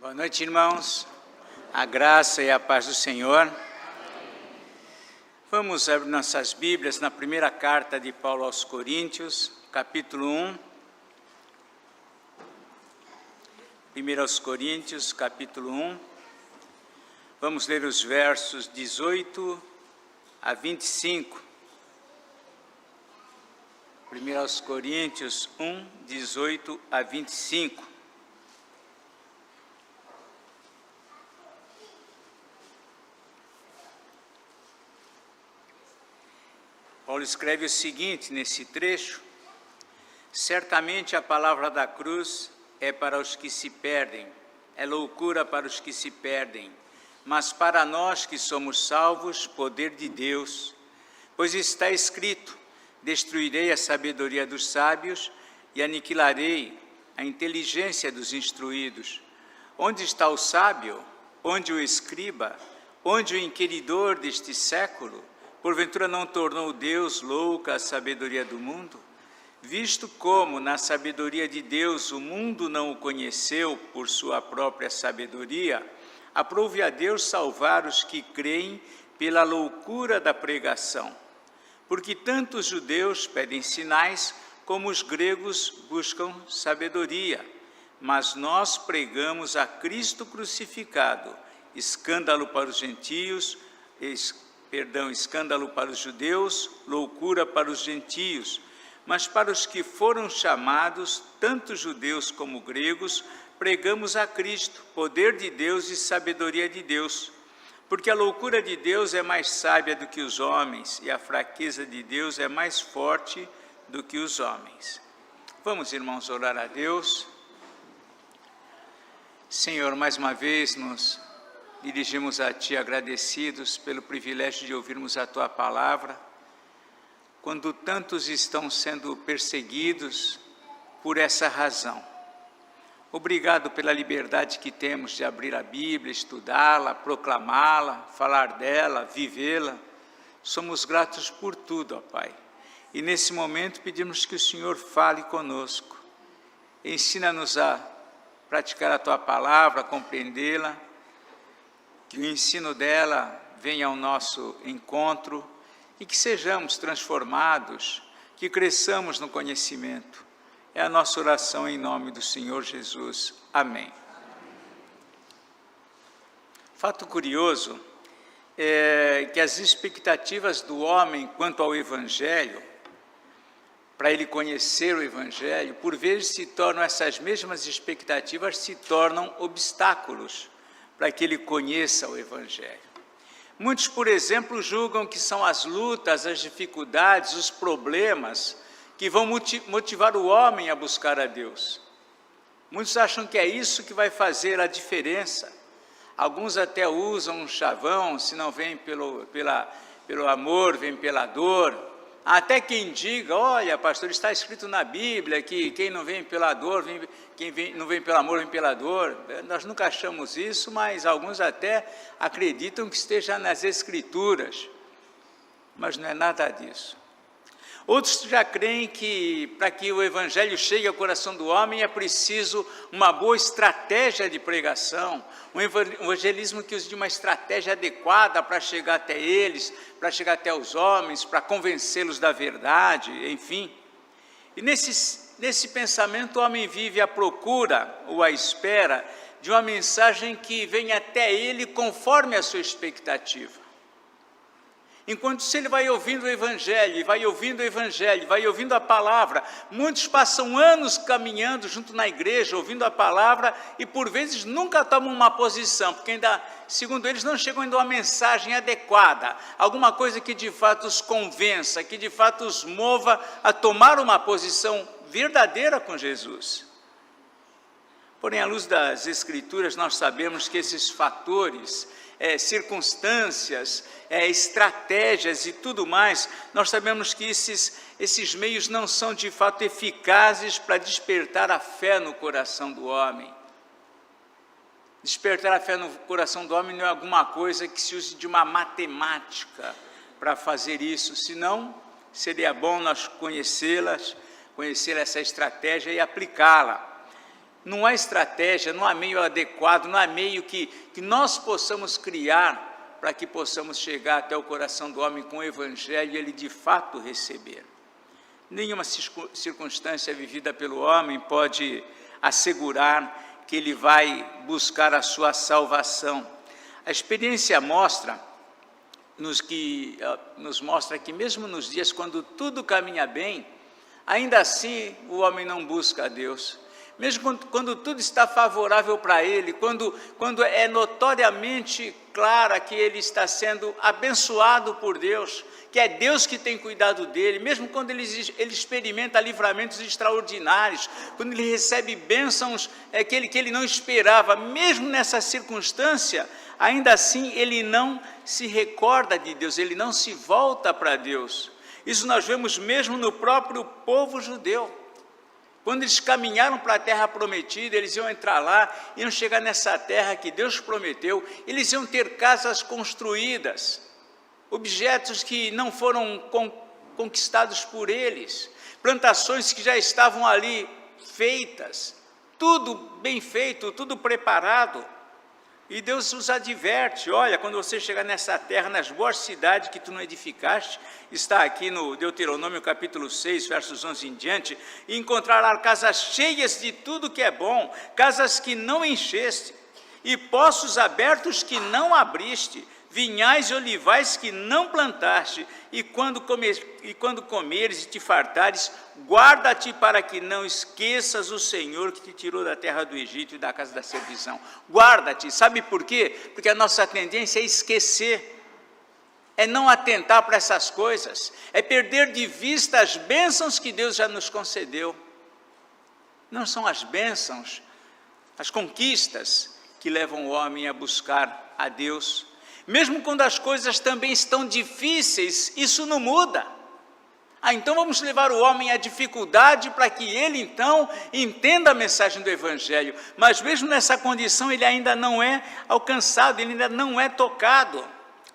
Boa noite, irmãos. A graça e a paz do Senhor. Vamos abrir nossas Bíblias na primeira carta de Paulo aos Coríntios, capítulo 1. 1 aos Coríntios, capítulo 1. Vamos ler os versos 18 a 25. 1 aos Coríntios 1, 18 a 25. Paulo escreve o seguinte nesse trecho: certamente a palavra da cruz é para os que se perdem, é loucura para os que se perdem, mas para nós que somos salvos, poder de Deus. Pois está escrito: destruirei a sabedoria dos sábios e aniquilarei a inteligência dos instruídos. Onde está o sábio? Onde o escriba? Onde o inquiridor deste século? Porventura não tornou Deus louca a sabedoria do mundo? Visto como, na sabedoria de Deus, o mundo não o conheceu por sua própria sabedoria, aprove a Deus salvar os que creem pela loucura da pregação. Porque tanto os judeus pedem sinais, como os gregos buscam sabedoria. Mas nós pregamos a Cristo crucificado, escândalo para os gentios, escândalo para os judeus, loucura para os gentios, mas para os que foram chamados, tanto judeus como gregos, pregamos a Cristo, poder de Deus e sabedoria de Deus. Porque a loucura de Deus é mais sábia do que os homens, e a fraqueza de Deus é mais forte do que os homens. Vamos, irmãos, orar a Deus. Senhor, mais uma vez nos dirigimos a Ti agradecidos pelo privilégio de ouvirmos a Tua palavra, quando tantos estão sendo perseguidos por essa razão. Obrigado pela liberdade que temos de abrir a Bíblia, estudá-la, proclamá-la, falar dela, vivê-la. Somos gratos por tudo, ó Pai. E nesse momento pedimos que o Senhor fale conosco. Ensina-nos a praticar a Tua palavra, a compreendê-la, que o ensino dela venha ao nosso encontro e que sejamos transformados, que cresçamos no conhecimento. É a nossa oração em nome do Senhor Jesus. Amém. Fato curioso é que as expectativas do homem quanto ao Evangelho, para ele conhecer o Evangelho, por vezes essas mesmas expectativas se tornam obstáculos para que ele conheça o Evangelho. Muitos, por exemplo, julgam que são as lutas, as dificuldades, os problemas que vão motivar o homem a buscar a Deus. Muitos acham que é isso que vai fazer a diferença. Alguns até usam um chavão: se não vem pelo amor, vem pela dor. Até quem diga: olha, pastor, está escrito na Bíblia que quem não vem pela dor, não vem pelo amor, vem pela dor. Nós nunca achamos isso, mas alguns até acreditam que esteja nas Escrituras. Mas não é nada disso. Outros já creem que para que o Evangelho chegue ao coração do homem é preciso uma boa estratégia de pregação, um evangelismo que use de uma estratégia adequada para chegar até eles, para chegar até os homens, para convencê-los da verdade, enfim. E nesse pensamento o homem vive à procura ou à espera de uma mensagem que venha até ele conforme a sua expectativa. Enquanto se ele vai ouvindo o Evangelho, vai ouvindo o Evangelho, vai ouvindo a palavra, muitos passam anos caminhando junto na igreja, ouvindo a palavra, e por vezes nunca tomam uma posição, porque ainda, segundo eles, não chegam ainda a uma mensagem adequada, alguma coisa que de fato os convença, que de fato os mova a tomar uma posição verdadeira com Jesus. Porém, à luz das Escrituras, nós sabemos que esses fatores, circunstâncias, estratégias e tudo mais, nós sabemos que esses meios não são de fato eficazes para despertar a fé no coração do homem. Despertar a fé no coração do homem não é alguma coisa que se use de uma matemática para fazer isso, senão seria bom nós conhecer essa estratégia e aplicá-la. Não há estratégia, não há meio adequado, não há meio que nós possamos criar para que possamos chegar até o coração do homem com o Evangelho e ele de fato receber. Nenhuma circunstância vivida pelo homem pode assegurar que ele vai buscar a sua salvação. A experiência nos mostra que mesmo nos dias quando tudo caminha bem, ainda assim o homem não busca a Deus. Mesmo quando tudo está favorável para ele, quando é notoriamente clara que ele está sendo abençoado por Deus, que é Deus que tem cuidado dele, mesmo quando ele experimenta livramentos extraordinários, quando ele recebe bênçãos que ele não esperava, mesmo nessa circunstância, ainda assim ele não se recorda de Deus, ele não se volta para Deus. Isso nós vemos mesmo no próprio povo judeu. Quando eles caminharam para a terra prometida, eles iam entrar lá, iam chegar nessa terra que Deus prometeu, eles iam ter casas construídas, objetos que não foram conquistados por eles, plantações que já estavam ali feitas, tudo bem feito, tudo preparado. E Deus os adverte: olha, quando você chegar nessa terra, nas boas cidades que tu não edificaste, está aqui no Deuteronômio capítulo 6, versos 11 em diante, e encontrará casas cheias de tudo que é bom, casas que não encheste, e poços abertos que não abriste, vinhais e olivais que não plantaste, e quando comeres e te fartares, guarda-te para que não esqueças o Senhor que te tirou da terra do Egito e da casa da servidão. Guarda-te, sabe por quê? Porque a nossa tendência é esquecer, é não atentar para essas coisas, é perder de vista as bênçãos que Deus já nos concedeu. Não são as bênçãos, as conquistas que levam o homem a buscar a Deus. Mesmo quando as coisas também estão difíceis, isso não muda. Então vamos levar o homem à dificuldade para que ele então entenda a mensagem do Evangelho. Mas mesmo nessa condição ele ainda não é alcançado, ele ainda não é tocado.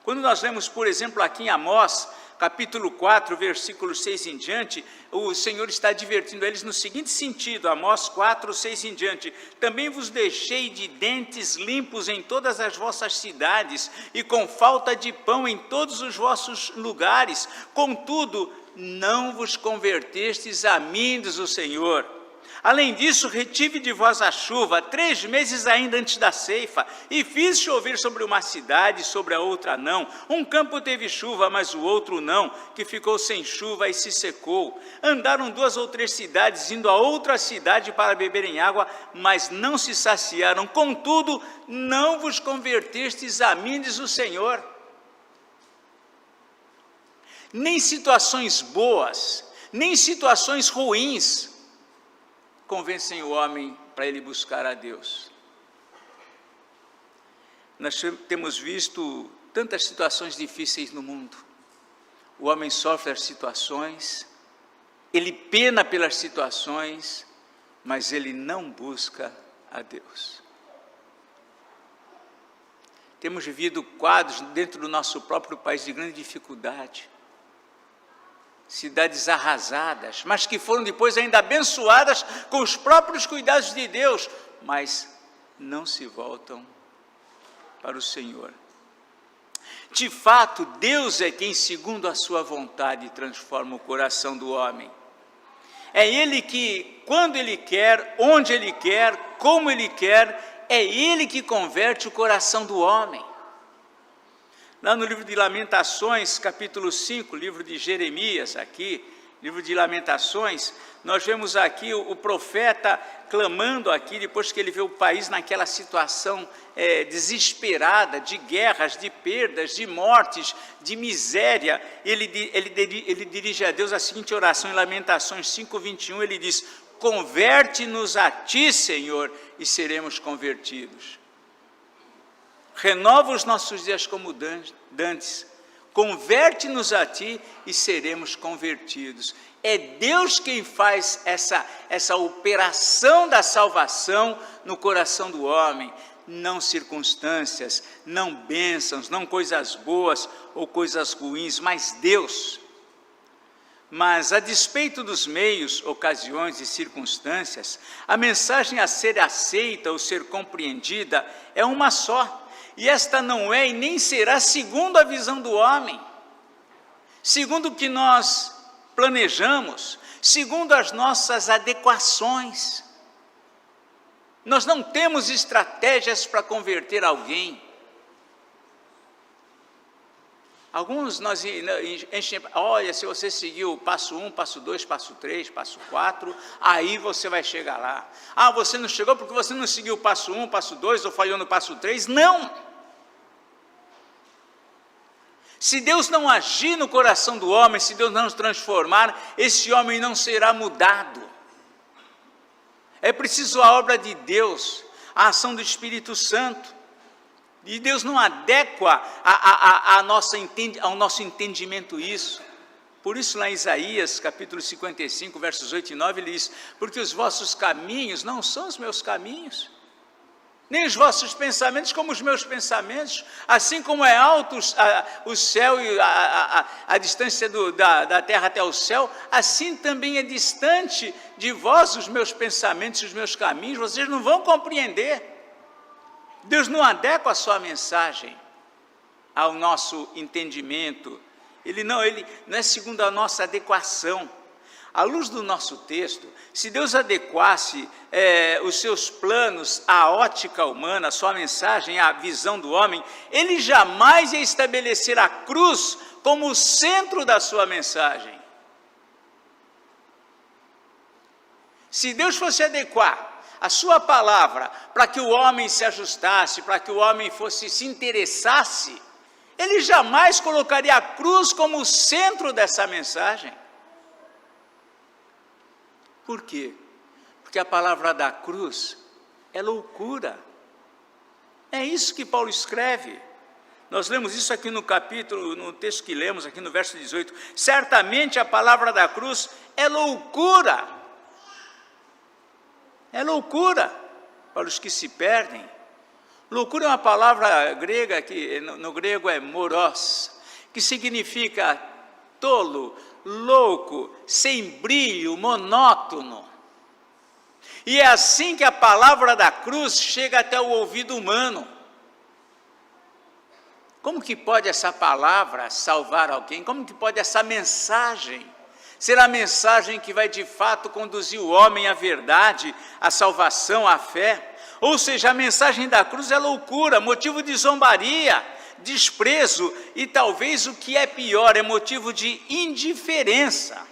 Quando nós lemos, por exemplo, aqui em Amós, capítulo 4, versículos 6 em diante, o Senhor está advertindo eles no seguinte sentido, Amós 4, 6 em diante: também vos deixei de dentes limpos em todas as vossas cidades, e com falta de pão em todos os vossos lugares, contudo, não vos convertestes a mim, diz o Senhor. Além disso, retive de vós a chuva 3 meses ainda antes da ceifa, e fiz chover sobre uma cidade, sobre a outra não. Um campo teve chuva, mas o outro não, que ficou sem chuva e se secou. Andaram 2 ou 3 cidades, indo a outra cidade para beberem água, mas não se saciaram. Contudo, não vos convertestes a mim, diz o Senhor. Nem situações boas, nem situações ruins convencem o homem para ele buscar a Deus. Nós temos visto tantas situações difíceis no mundo. O homem sofre as situações, ele pena pelas situações, mas ele não busca a Deus. Temos vivido quadros dentro do nosso próprio país de grande dificuldade. Cidades arrasadas, mas que foram depois ainda abençoadas com os próprios cuidados de Deus, mas não se voltam para o Senhor. De fato, Deus é quem, segundo a sua vontade, transforma o coração do homem. É Ele que, quando Ele quer, onde Ele quer, como Ele quer, é Ele que converte o coração do homem. Lá no livro de Lamentações, capítulo 5, livro de Jeremias, aqui, livro de Lamentações, nós vemos aqui o profeta clamando aqui, depois que ele vê o país naquela situação desesperada, de guerras, de perdas, de mortes, de miséria. Ele dirige a Deus a seguinte oração em Lamentações 5:21, ele diz: converte-nos a ti, Senhor, e seremos convertidos. Renova os nossos dias como dantes, converte-nos a ti e seremos convertidos. É Deus quem faz essa operação da salvação no coração do homem, não circunstâncias, não bênçãos, não coisas boas ou coisas ruins, mas Deus. Mas, a despeito dos meios, ocasiões e circunstâncias, a mensagem a ser aceita ou ser compreendida é uma só. E esta não é e nem será segundo a visão do homem, segundo o que nós planejamos, segundo as nossas adequações. Nós não temos estratégias para converter alguém. Alguns nós enchemos, olha, se você seguir o passo 1, passo 2, passo 3, passo 4, aí você vai chegar lá. Ah, você não chegou porque você não seguiu o passo 1, passo 2 ou falhou no passo 3. Não! Se Deus não agir no coração do homem, se Deus não se transformar, esse homem não será mudado. É preciso a obra de Deus, a ação do Espírito Santo. E Deus não adequa ao nosso entendimento isso. Por isso lá em Isaías, capítulo 55, versos 8 e 9, ele diz: porque os vossos caminhos não são os meus caminhos, nem os vossos pensamentos como os meus pensamentos. Assim como é alto o céu e a distância da terra até o céu, assim também é distante de vós os meus pensamentos e os meus caminhos. Vocês não vão compreender. Deus não adequa a sua mensagem ao nosso entendimento. Ele não é segundo a nossa adequação. À luz do nosso texto, se Deus adequasse os seus planos à ótica humana, a sua mensagem à visão do homem, Ele jamais ia estabelecer a cruz como o centro da sua mensagem. Se Deus fosse adequar a sua palavra para que o homem se ajustasse, para que o homem se interessasse, Ele jamais colocaria a cruz como o centro dessa mensagem. Por quê? Porque a palavra da cruz é loucura. É isso que Paulo escreve. Nós lemos isso aqui no capítulo, no texto que lemos aqui no verso 18. Certamente a palavra da cruz é loucura. É loucura para os que se perdem. Loucura é uma palavra grega que no grego é moros, que significa tolo, louco, sem brilho, monótono. E é assim que a palavra da cruz chega até o ouvido humano. Como que pode essa palavra salvar alguém? Como que pode essa mensagem ser a mensagem que vai de fato conduzir o homem à verdade, à salvação, à fé? Ou seja, a mensagem da cruz é loucura, motivo de zombaria, desprezo e talvez o que é pior, é motivo de indiferença.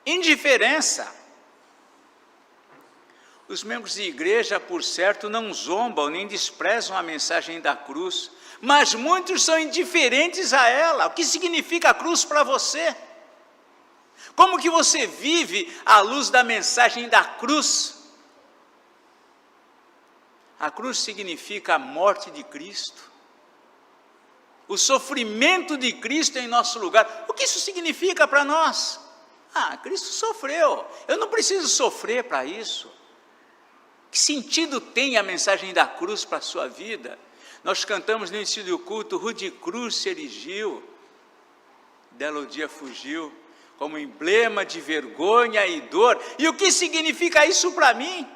Indiferença. Os membros de igreja, por certo, não zombam nem desprezam a mensagem da cruz, mas muitos são indiferentes a ela. O que significa a cruz para você? Como que você vive à luz da mensagem da cruz? A cruz significa a morte de Cristo, o sofrimento de Cristo em nosso lugar. O que isso significa para nós? Cristo sofreu, eu não preciso sofrer para isso. Que sentido tem a mensagem da cruz para a sua vida? Nós cantamos no início do culto: rude cruz se erigiu, dela o dia fugiu, como emblema de vergonha e dor. E o que significa isso para mim?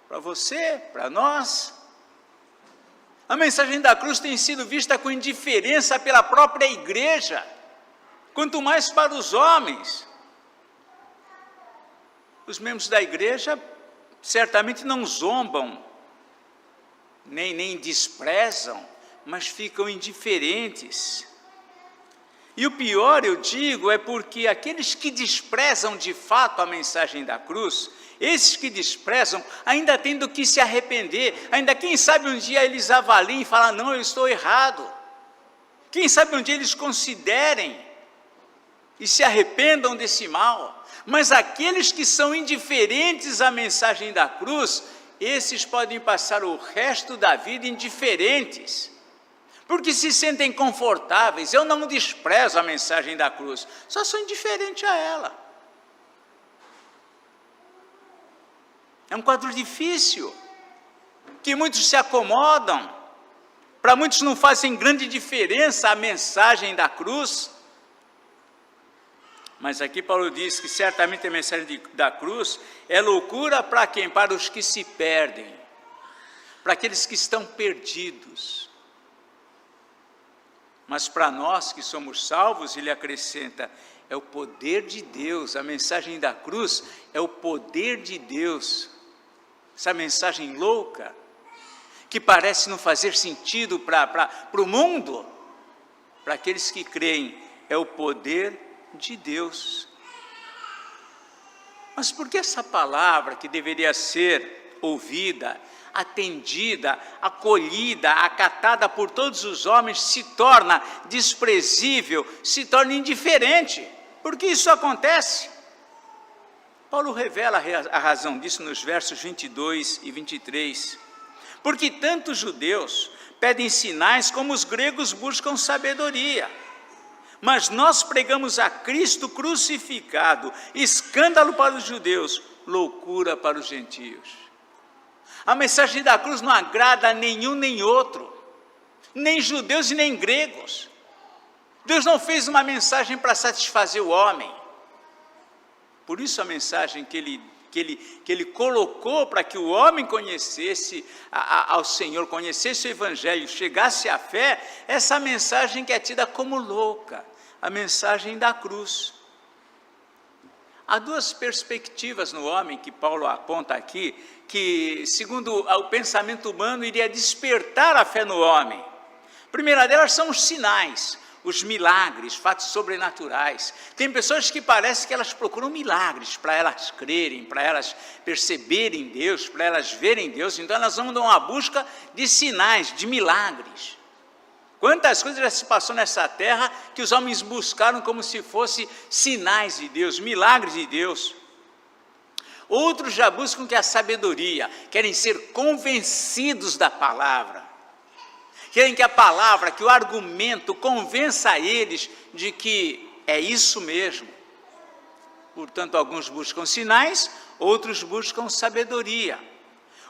Para você, para nós? A mensagem da cruz tem sido vista com indiferença pela própria igreja, quanto mais para os homens. Os membros da igreja certamente não zombam, nem desprezam, mas ficam indiferentes. E o pior, eu digo, é porque aqueles que desprezam de fato a mensagem da cruz, esses que desprezam, ainda têm do que se arrepender, ainda quem sabe um dia eles avaliem e falam: não, eu estou errado. Quem sabe um dia eles considerem e se arrependam desse mal. Mas aqueles que são indiferentes à mensagem da cruz, esses podem passar o resto da vida indiferentes, porque se sentem confortáveis. Eu não desprezo a mensagem da cruz, só sou indiferente a ela. É um quadro difícil, que muitos se acomodam, Para muitos não fazem grande diferença a mensagem da cruz. Mas aqui Paulo diz que certamente a mensagem da cruz é loucura para quem? Para os que se perdem, para aqueles que estão perdidos. Mas para nós que somos salvos, ele acrescenta, é o poder de Deus. A mensagem da cruz é o poder de Deus. Essa mensagem louca, que parece não fazer sentido para o mundo, para aqueles que creem, é o poder de Deus. Mas por que essa palavra que deveria ser ouvida, atendida, acolhida, acatada por todos os homens, se torna desprezível, se torna indiferente? Por que isso acontece? Paulo revela a razão disso nos versos 22 e 23. Porque tanto os judeus pedem sinais como os gregos buscam sabedoria. Mas nós pregamos a Cristo crucificado, escândalo para os judeus, loucura para os gentios. A mensagem da cruz não agrada a nenhum nem outro, nem judeus e nem gregos. Deus não fez uma mensagem para satisfazer o homem. Por isso a mensagem que ele colocou para que o homem conhecesse ao Senhor, conhecesse o Evangelho, chegasse à fé, essa mensagem que é tida como louca, a mensagem da cruz. Há duas perspectivas no homem que Paulo aponta aqui, que segundo o pensamento humano iria despertar a fé no homem. A primeira delas são os sinais, os milagres, fatos sobrenaturais. Tem pessoas que parece que elas procuram milagres para elas crerem, para elas perceberem Deus, para elas verem Deus. Então elas vão dar uma busca de sinais, de milagres. Quantas coisas já se passou nessa terra que os homens buscaram como se fossem sinais de Deus, milagres de Deus. Outros já buscam que a sabedoria, querem ser convencidos da palavra. Querem que a palavra, que o argumento convença a eles de que é isso mesmo. Portanto, alguns buscam sinais, outros buscam sabedoria.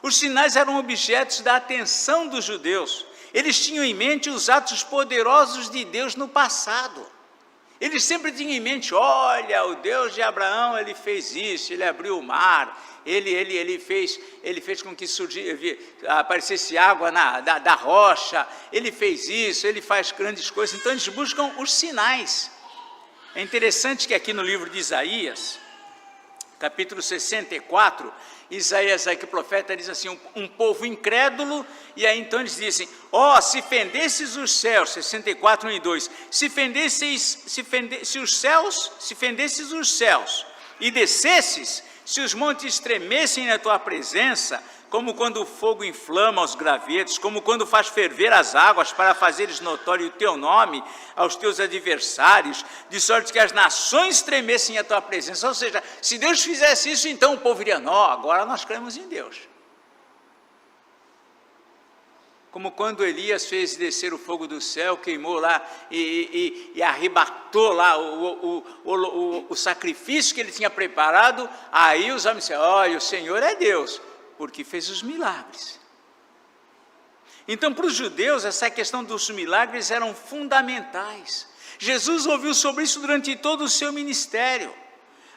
Os sinais eram objetos da atenção dos judeus. Eles tinham em mente os atos poderosos de Deus no passado. Eles sempre tinham em mente, olha, o Deus de Abraão, ele fez isso, ele abriu o mar, ele fez com que aparecesse água da rocha, ele fez isso, ele faz grandes coisas. Então eles buscam os sinais. É interessante que aqui no livro de Isaías, capítulo 64, Isaías aí que o profeta diz assim, um povo incrédulo, e aí então eles dizem, se fendesses os céus, 64, 1 e 2, se fendesses os céus e descesses, se os montes tremessem na tua presença, como quando o fogo inflama os gravetos, como quando faz ferver as águas para fazeres notório o teu nome aos teus adversários, de sorte que as nações tremessem à tua presença. Ou seja, se Deus fizesse isso, então o povo diria, não, agora nós cremos em Deus. Como quando Elias fez descer o fogo do céu, queimou lá e arrebatou lá o sacrifício que ele tinha preparado, aí os homens disseram, olha, o Senhor é Deus, porque fez os milagres. Então, para os judeus, essa questão dos milagres eram fundamentais. Jesus ouviu sobre isso durante todo o seu ministério.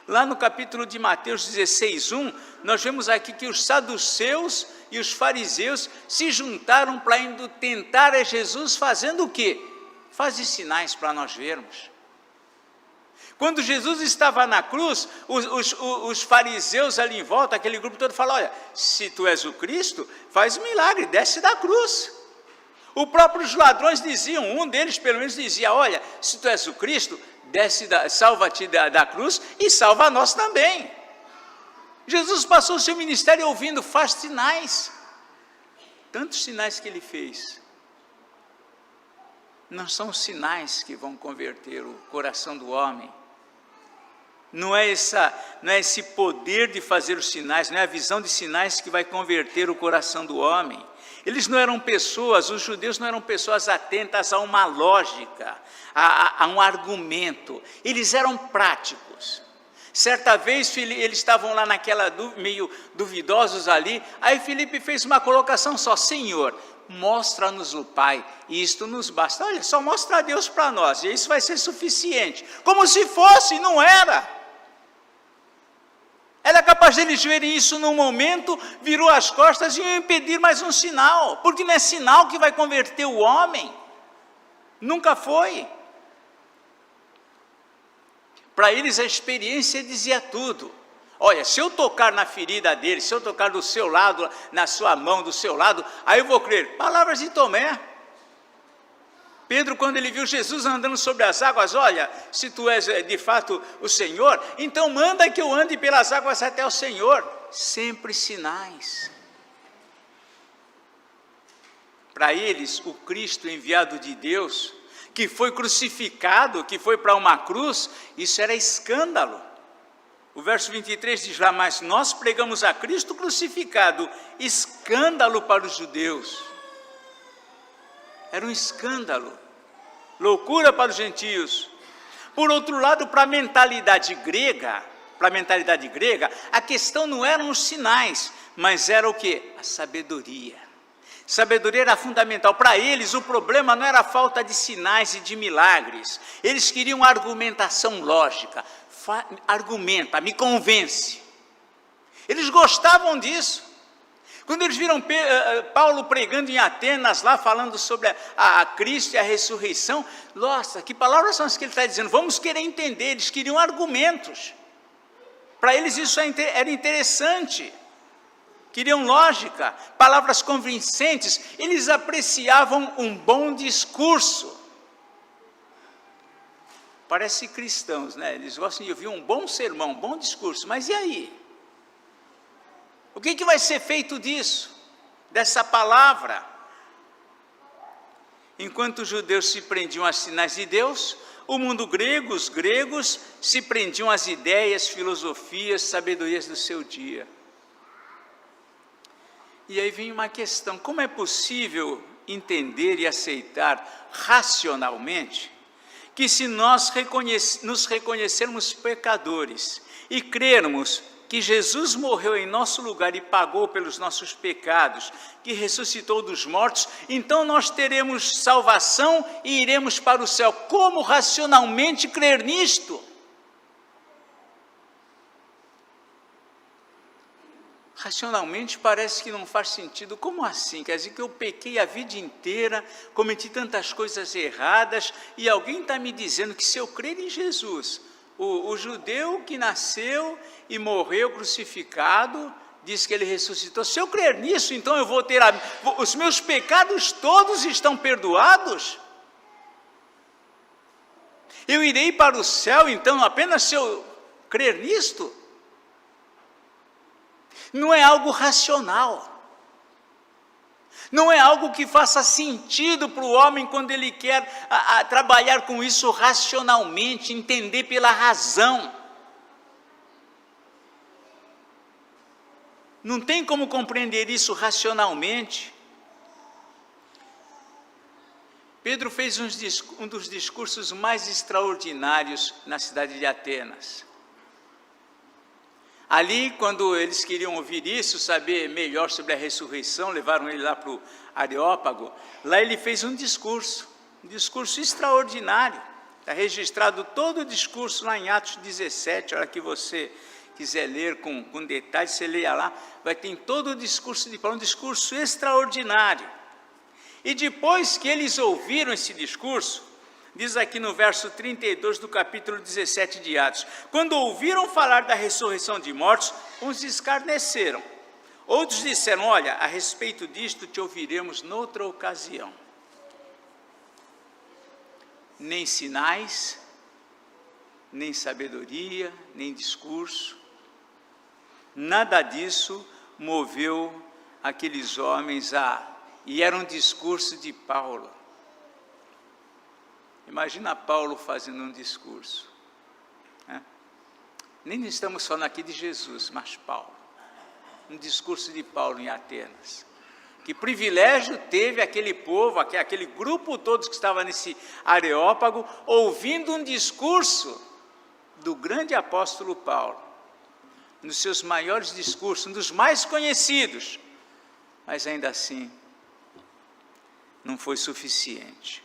Lá no capítulo de Mateus 16, 1, nós vemos aqui que os saduceus e os fariseus se juntaram para indo tentar a Jesus fazendo o quê? Fazer sinais para nós vermos. Quando Jesus estava na cruz, os fariseus ali em volta, aquele grupo todo, falou, olha, se tu és o Cristo, faz um milagre, desce da cruz. Os próprios ladrões diziam, um deles pelo menos dizia, olha, se tu és o Cristo, salva-te da cruz e salva a nós também. Jesus passou o seu ministério ouvindo, faz sinais. Tantos sinais que ele fez. Não são sinais que vão converter o coração do homem. Não é esse poder de fazer os sinais, não é a visão de sinais que vai converter o coração do homem. Eles não eram pessoas, os judeus não eram pessoas atentas a uma lógica, a um argumento. Eles eram práticos. Certa vez eles estavam lá meio duvidosos ali, aí Filipe fez uma colocação só, Senhor, mostra-nos o Pai, e isto nos basta. Olha, só mostra Deus para nós, e isso vai ser suficiente. Como se fosse, não era. Era capaz de eles verem isso num momento, virou as costas e iam impedir mais um sinal, porque não é sinal que vai converter o homem. Nunca foi. Para eles a experiência dizia tudo. Olha, se eu tocar na ferida dele, se eu tocar do seu lado, na sua mão, do seu lado, aí eu vou crer. Palavras de Tomé. Pedro, quando ele viu Jesus andando sobre as águas, olha, se tu és de fato o Senhor, então manda que eu ande pelas águas até o Senhor. Sempre sinais. Para eles, o Cristo enviado de Deus, que foi crucificado, que foi para uma cruz, isso era escândalo. O verso 23 diz lá, mas nós pregamos a Cristo crucificado, escândalo para os judeus. Era um escândalo, loucura para os gentios. Por outro lado, para a mentalidade grega, a questão não eram os sinais, mas era o quê? A sabedoria. Sabedoria era fundamental. Para eles, o problema não era a falta de sinais e de milagres. Eles queriam argumentação lógica. Argumenta, me convence. Eles gostavam disso. Quando eles viram Paulo pregando em Atenas, lá falando sobre a Cristo e a ressurreição, nossa, que palavras são as que ele está dizendo? Vamos querer entender. Eles queriam argumentos. Para eles isso era interessante. Queriam lógica, palavras convincentes. Eles apreciavam um bom discurso. Parece cristãos, né? Eles gostam de ouvir um bom sermão, um bom discurso. Mas e aí? O que vai ser feito disso? Dessa palavra? Enquanto os judeus se prendiam aos sinais de Deus, o mundo grego, os gregos, se prendiam às ideias, filosofias, sabedorias do seu dia. E aí vem uma questão, como é possível entender e aceitar racionalmente que se nós nos reconhecermos pecadores e crermos que Jesus morreu em nosso lugar e pagou pelos nossos pecados, que ressuscitou dos mortos, então nós teremos salvação e iremos para o céu. Como racionalmente crer nisto? Racionalmente parece que não faz sentido. Como assim? Quer dizer que eu pequei a vida inteira, cometi tantas coisas erradas, e alguém está me dizendo que se eu crer em Jesus, o judeu que nasceu e morreu crucificado, diz que ele ressuscitou, se eu crer nisso, então eu vou ter, os meus pecados todos estão perdoados? Eu irei para o céu, então, apenas se eu crer nisto? Não é algo racional, não é algo que faça sentido para o homem quando ele quer trabalhar com isso racionalmente, entender pela razão. Não tem como compreender isso racionalmente. Pedro fez um dos discursos mais extraordinários na cidade de Atenas. Ali, quando eles queriam ouvir isso, saber melhor sobre a ressurreição, levaram ele lá para o Areópago. Lá ele fez um discurso extraordinário. Está registrado todo o discurso lá em Atos 17, a hora que você quiser ler com detalhes, você leia lá, vai ter todo o discurso de Paulo, um discurso extraordinário. E depois que eles ouviram esse discurso, diz aqui no verso 32 do capítulo 17 de Atos, quando ouviram falar da ressurreição de mortos, uns escarneceram. Outros disseram, olha, a respeito disto te ouviremos noutra ocasião. Nem sinais, nem sabedoria, nem discurso, nada disso moveu aqueles homens e era um discurso de Paulo. Imagina Paulo fazendo um discurso, né? Nem estamos falando aqui de Jesus, mas Paulo. Um discurso de Paulo em Atenas. Que privilégio teve aquele povo, aquele grupo todos que estava nesse Areópago, ouvindo um discurso do grande apóstolo Paulo. Um dos seus maiores discursos, um dos mais conhecidos. Mas ainda assim, não foi suficiente.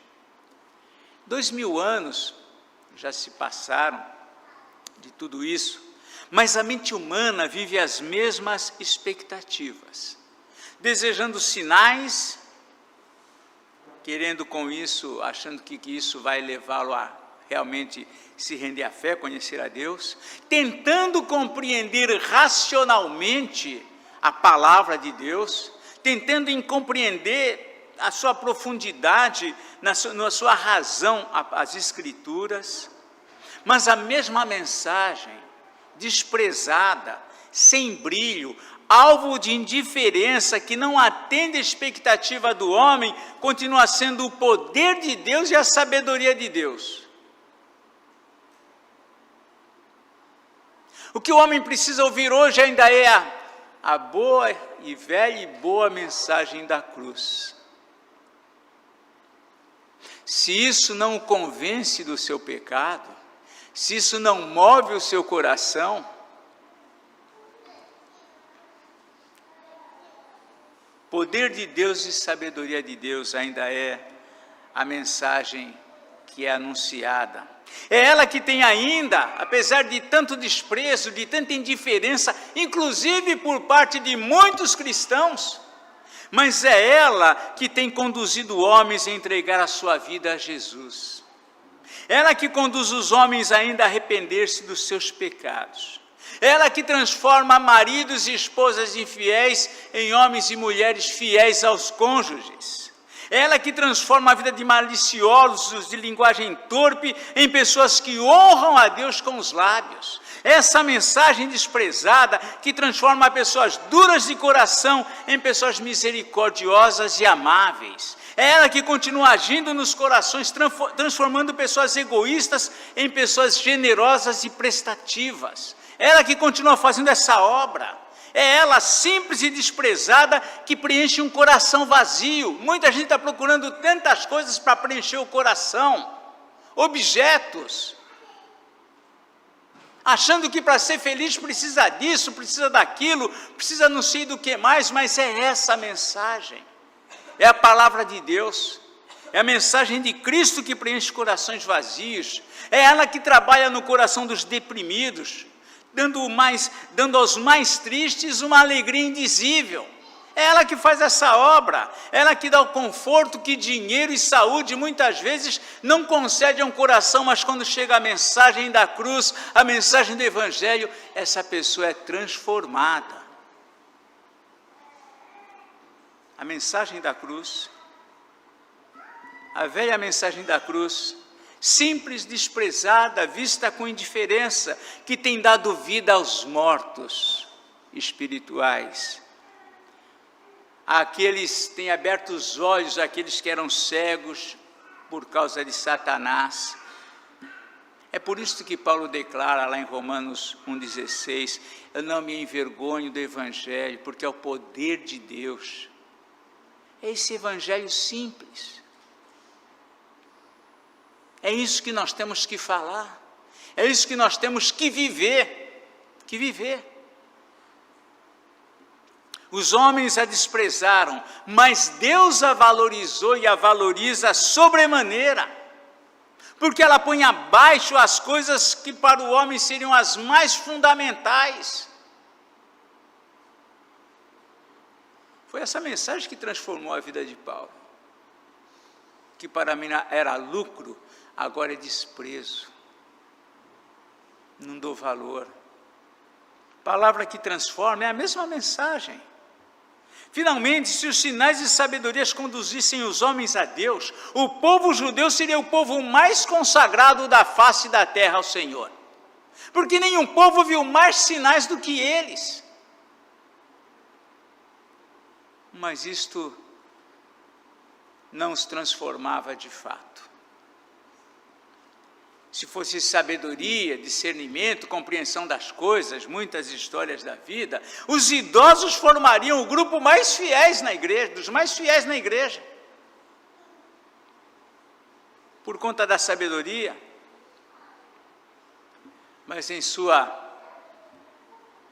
2000 anos já se passaram de tudo isso, mas a mente humana vive as mesmas expectativas, desejando sinais, querendo com isso, achando que isso vai levá-lo a realmente se render à fé, conhecer a Deus, tentando compreender racionalmente a palavra de Deus, tentando compreender a sua profundidade, na sua razão, as Escrituras, mas a mesma mensagem, desprezada, sem brilho, alvo de indiferença, que não atende a expectativa do homem, continua sendo o poder de Deus e a sabedoria de Deus. O que o homem precisa ouvir hoje ainda é a boa e velha e boa mensagem da cruz. Se isso não o convence do seu pecado, se isso não move o seu coração, poder de Deus e sabedoria de Deus ainda é a mensagem que é anunciada. É ela que tem ainda, apesar de tanto desprezo, de tanta indiferença, inclusive por parte de muitos cristãos, mas é ela que tem conduzido homens a entregar a sua vida a Jesus. Ela que conduz os homens ainda a arrepender-se dos seus pecados. Ela que transforma maridos e esposas infiéis em homens e mulheres fiéis aos cônjuges. Ela que transforma a vida de maliciosos, de linguagem torpe, em pessoas que honram a Deus com os lábios. Essa mensagem desprezada que transforma pessoas duras de coração em pessoas misericordiosas e amáveis. É ela que continua agindo nos corações, transformando pessoas egoístas em pessoas generosas e prestativas. Ela que continua fazendo essa obra. É ela, simples e desprezada, que preenche um coração vazio. Muita gente está procurando tantas coisas para preencher o coração, objetos, achando que para ser feliz precisa disso, precisa daquilo, precisa não sei do que mais, mas é essa a mensagem. É a palavra de Deus, é a mensagem de Cristo que preenche corações vazios. É ela que trabalha no coração dos deprimidos, dando aos mais tristes uma alegria indizível. É ela que faz essa obra, ela que dá o conforto que dinheiro e saúde muitas vezes não concede a um coração, mas quando chega a mensagem da cruz, a mensagem do Evangelho, essa pessoa é transformada. A mensagem da cruz, a velha mensagem da cruz, simples, desprezada, vista com indiferença, que tem dado vida aos mortos espirituais. Aqueles têm aberto os olhos, aqueles que eram cegos por causa de Satanás. É por isso que Paulo declara lá em Romanos 1,16, eu não me envergonho do Evangelho, porque é o poder de Deus. É esse Evangelho simples. É isso que nós temos que falar, é isso que nós temos que viver, Os homens a desprezaram, mas Deus a valorizou e a valoriza sobremaneira, porque ela põe abaixo as coisas que para o homem seriam as mais fundamentais. Foi essa mensagem que transformou a vida de Paulo, que para mim era lucro, agora é desprezo, não dou valor. Palavra que transforma, é a mesma mensagem. Finalmente, se os sinais de sabedoria conduzissem os homens a Deus, o povo judeu seria o povo mais consagrado da face da terra ao Senhor, porque nenhum povo viu mais sinais do que eles. Mas isto não os transformava de fato. Se fosse sabedoria, discernimento, compreensão das coisas, muitas histórias da vida, os idosos formariam o grupo mais fiéis na igreja, dos mais fiéis na igreja. Por conta da sabedoria, mas em sua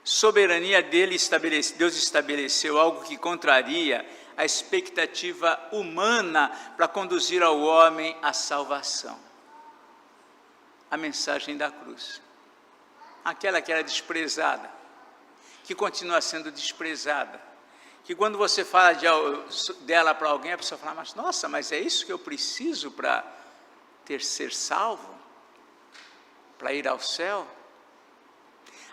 soberania Deus estabeleceu algo que contraria a expectativa humana para conduzir ao homem à salvação. A mensagem da cruz. Aquela que era desprezada, que continua sendo desprezada, que quando você fala dela para alguém, a pessoa fala, mas nossa, mas é isso que eu preciso para ser salvo? Para ir ao céu?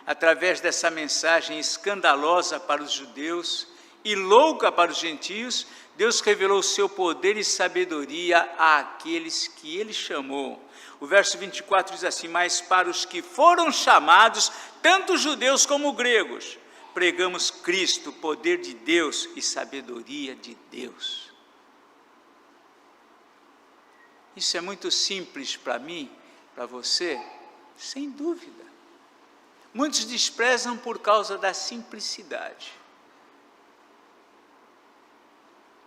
Através dessa mensagem escandalosa para os judeus e louca para os gentios, Deus revelou o seu poder e sabedoria àqueles que Ele chamou. O verso 24 diz assim, mas para os que foram chamados, tanto judeus como gregos, pregamos Cristo, poder de Deus e sabedoria de Deus. Isso é muito simples para mim, para você, sem dúvida. Muitos desprezam por causa da simplicidade,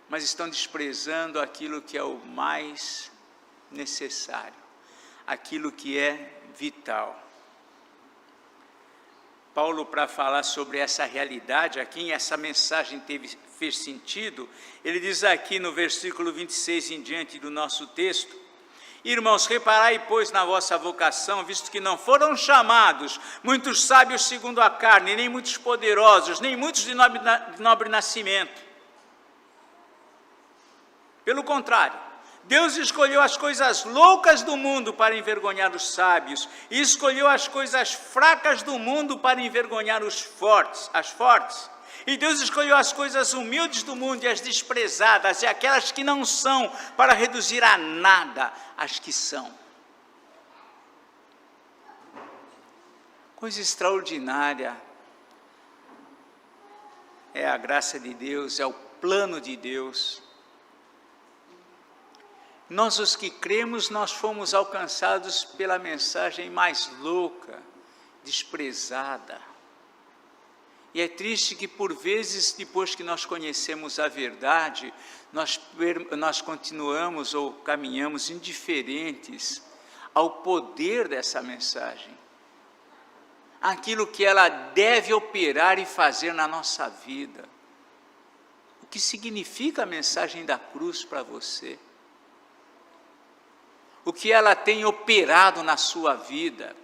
mas estão desprezando aquilo que é o mais necessário, aquilo que é vital. Paulo, para falar sobre essa realidade, a quem essa mensagem fez sentido, ele diz aqui no versículo 26 em diante do nosso texto, irmãos, reparai, pois, na vossa vocação, visto que não foram chamados muitos sábios segundo a carne, nem muitos poderosos, nem muitos de nobre nascimento. Pelo contrário, Deus escolheu as coisas loucas do mundo para envergonhar os sábios, e escolheu as coisas fracas do mundo para envergonhar as fortes. E Deus escolheu as coisas humildes do mundo e as desprezadas, e aquelas que não são, para reduzir a nada as que são. Coisa extraordinária é a graça de Deus, é o plano de Deus. Nós, os que cremos, nós fomos alcançados pela mensagem mais louca, desprezada. E é triste que, por vezes, depois que nós conhecemos a verdade, nós continuamos ou caminhamos indiferentes ao poder dessa mensagem, aquilo que ela deve operar e fazer na nossa vida. O que significa a mensagem da cruz para você? O que ela tem operado na sua vida?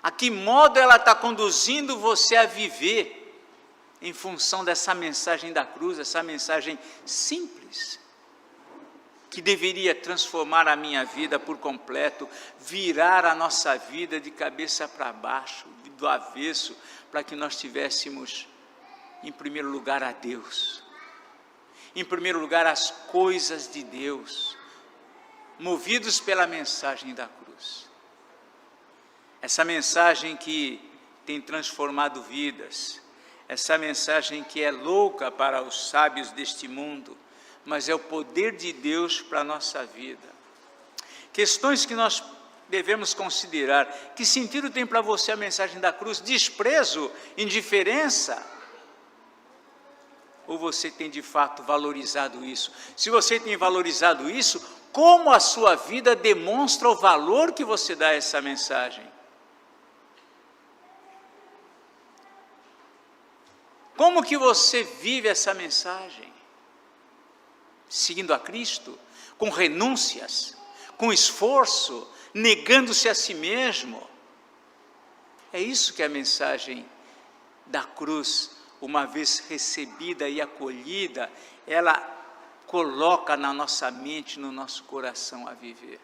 A que modo ela está conduzindo você a viver em função dessa mensagem da cruz, essa mensagem simples, que deveria transformar a minha vida por completo, virar a nossa vida de cabeça para baixo, do avesso, para que nós tivéssemos, em primeiro lugar, a Deus, em primeiro lugar, as coisas de Deus, movidos pela mensagem da cruz. Essa mensagem que tem transformado vidas, essa mensagem que é louca para os sábios deste mundo, mas é o poder de Deus para a nossa vida. Questões que nós devemos considerar. Que sentido tem para você a mensagem da cruz? Desprezo? Indiferença? Ou você tem de fato valorizado isso? Se você tem valorizado isso, como a sua vida demonstra o valor que você dá a essa mensagem? Como que você vive essa mensagem? Seguindo a Cristo, com renúncias, com esforço, negando-se a si mesmo. É isso que a mensagem da cruz, uma vez recebida e acolhida, ela coloca na nossa mente, no nosso coração a viver.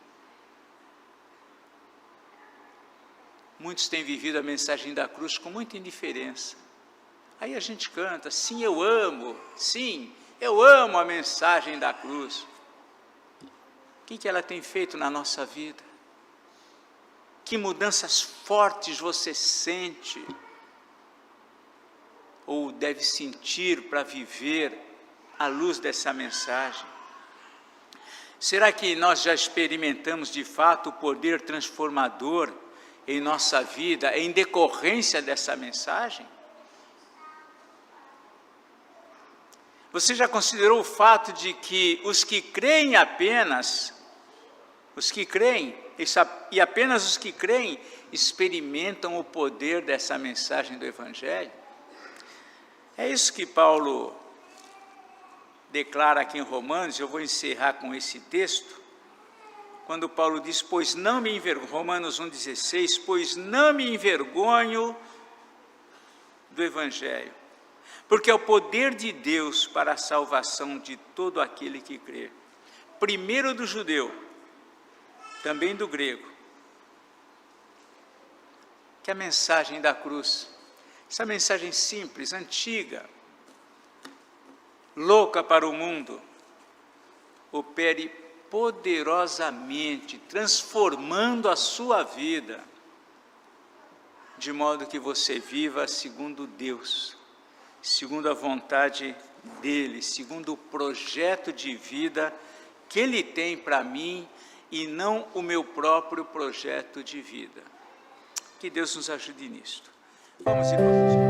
Muitos têm vivido a mensagem da cruz com muita indiferença. Aí a gente canta, sim, eu amo a mensagem da cruz. O que ela tem feito na nossa vida? Que mudanças fortes você sente ou deve sentir para viver à luz dessa mensagem? Será que nós já experimentamos de fato o poder transformador em nossa vida em decorrência dessa mensagem? Você já considerou o fato de que os que creem apenas, e apenas os que creem, experimentam o poder dessa mensagem do Evangelho? É isso que Paulo declara aqui em Romanos, eu vou encerrar com esse texto, quando Paulo diz, pois não me envergonho, Romanos 1,16, pois não me envergonho do Evangelho, porque é o poder de Deus para a salvação de todo aquele que crê, primeiro do judeu, também do grego. Que a mensagem da cruz, essa mensagem simples, antiga, louca para o mundo, opere poderosamente, transformando a sua vida, de modo que você viva segundo Deus, segundo a vontade dEle, segundo o projeto de vida que Ele tem para mim e não o meu próprio projeto de vida. Que Deus nos ajude nisto. Vamos, irmãos.